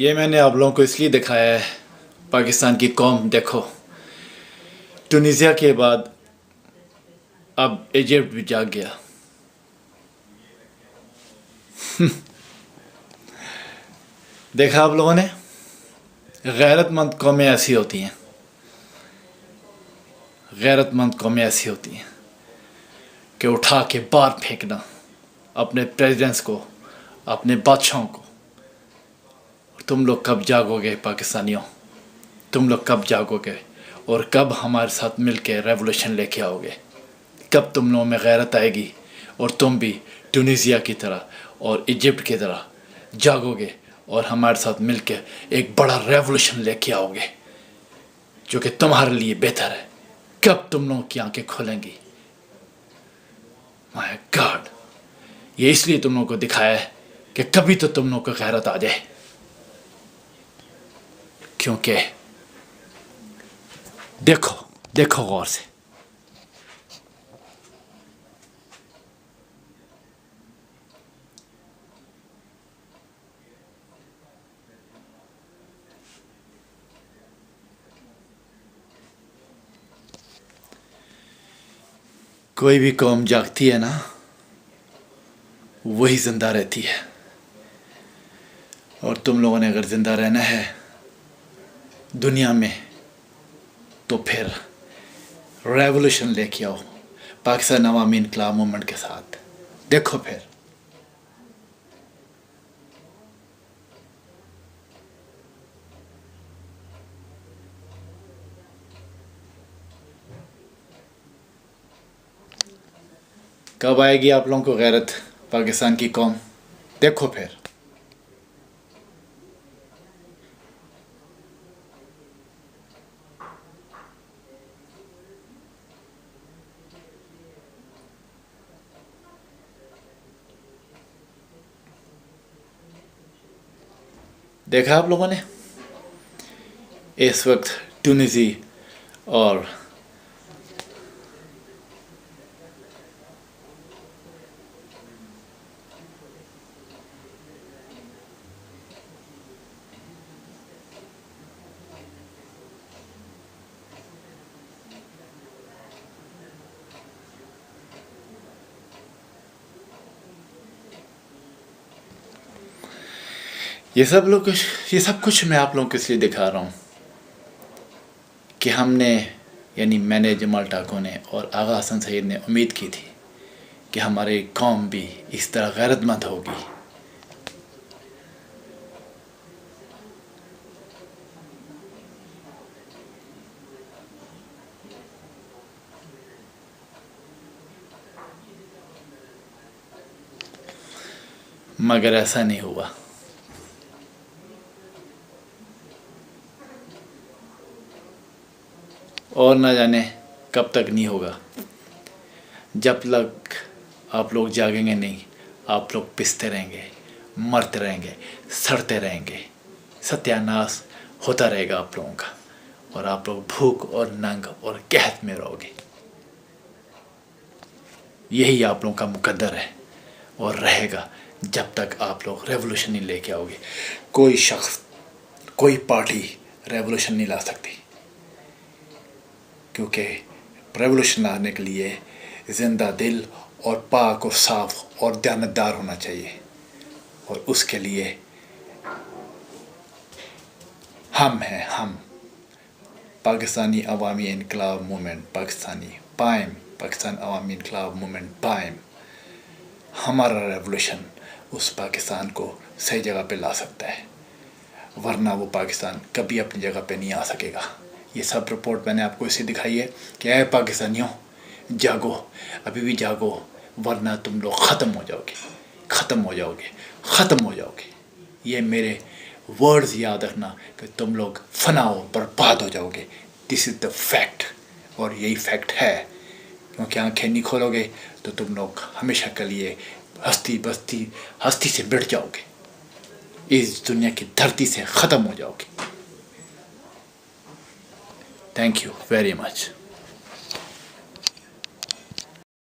ये मैंने आप लोगों को इसलिए दिखाया है, पाकिस्तान की कौम देखो, टूनीसिया के बाद अब इजिप्ट भी जाग गया। देखा आप लोगों ने, गैरतमंद कौमें ऐसी होती हैं, गैरतमंद कौमें ऐसी होती हैं कि उठा के बाहर फेंकना अपने प्रेसिडेंट्स को, अपने बादशाहों को। तुम लोग कब जागोगे पाकिस्तानियों? तुम लोग कब जागोगे और कब हमारे साथ मिलके रेवोल्यूशन लेके आओगे? कब तुम लोगों में गैरत आएगी और तुम भी टूनीसिया की तरह और इजिप्ट की तरह जागोगे और हमारे साथ मिलके एक बड़ा रेवोल्यूशन लेके आओगे जो कि तुम्हारे लिए बेहतर है? कब तुम लोगों की आंखें खोलेंगी? माय गॉड, ये इसलिए तुम लोगों को दिखाया है कि कभी तो तुम लोगों को गैरत आ जाए, क्योंकि देखो देखो गौर से, कोई भी कौम जागती है ना, वही जिंदा रहती है। और तुम लोगों ने अगर जिंदा रहना है दुनिया में तो फिर रेवोल्यूशन लेके आओ पाकिस्तान अवामी इनकलाब मूवमेंट के साथ। देखो फिर कब आएगी आप लोगों को गैरत, पाकिस्तान की कौम। देखो फिर देखा आप लोगों ने, इस वक्त टूनीसी और ये सब कुछ मैं आप लोगों को इसलिए दिखा रहा हूँ कि हमने, यानी मैंने, जमाल टाको ने और आगा हसन सईद ने उम्मीद की थी कि हमारी कौम भी इस तरह गैरतमंद होगी। मगर ऐसा नहीं हुआ। और ना जाने कब तक नहीं होगा। जब तक आप लोग जागेंगे नहीं, आप लोग पिसते रहेंगे, मरते रहेंगे, सड़ते रहेंगे, सत्यानाश होता रहेगा आप लोगों का, और आप लोग भूख और नंग और कहत में रहोगे। यही आप लोगों का मुकद्दर है और रहेगा जब तक आप लोग रेवोल्यूशन नहीं लेके आओगे। कोई शख्स, कोई पार्टी रेवोल्यूशन नहीं ला सकती, क्योंकि रेवोल्यूशन लाने के लिए ज़िंदा दिल और पाक और साफ और दयानतदार होना चाहिए। और उसके लिए हम हैं, हम पाकिस्तानी अवामी इनकलाब मूवमेंट, पाकिस्तान अवामी इनकलाब मूवमेंट पाइम। हमारा रेवोल्यूशन उस पाकिस्तान को सही जगह पे ला सकता है, वरना वो पाकिस्तान कभी अपनी जगह पे नहीं आ सकेगा। ये सब रिपोर्ट मैंने आपको इसे दिखाई है कि ऐ पाकिस्तानियों, जागो, अभी भी जागो, वरना तुम लोग ख़त्म हो जाओगे, ख़त्म हो जाओगे, ख़त्म हो जाओगे। ये मेरे वर्ड्स याद रखना कि तुम लोग फनाओ, बर्बाद हो जाओगे। दिस इज़ द फैक्ट, और यही फैक्ट है, क्योंकि आंखें नहीं खोलोगे तो तुम लोग हमेशा के लिए हस्ती से मिट जाओगे, इस दुनिया की धरती से ख़त्म हो जाओगे। Thank you very much.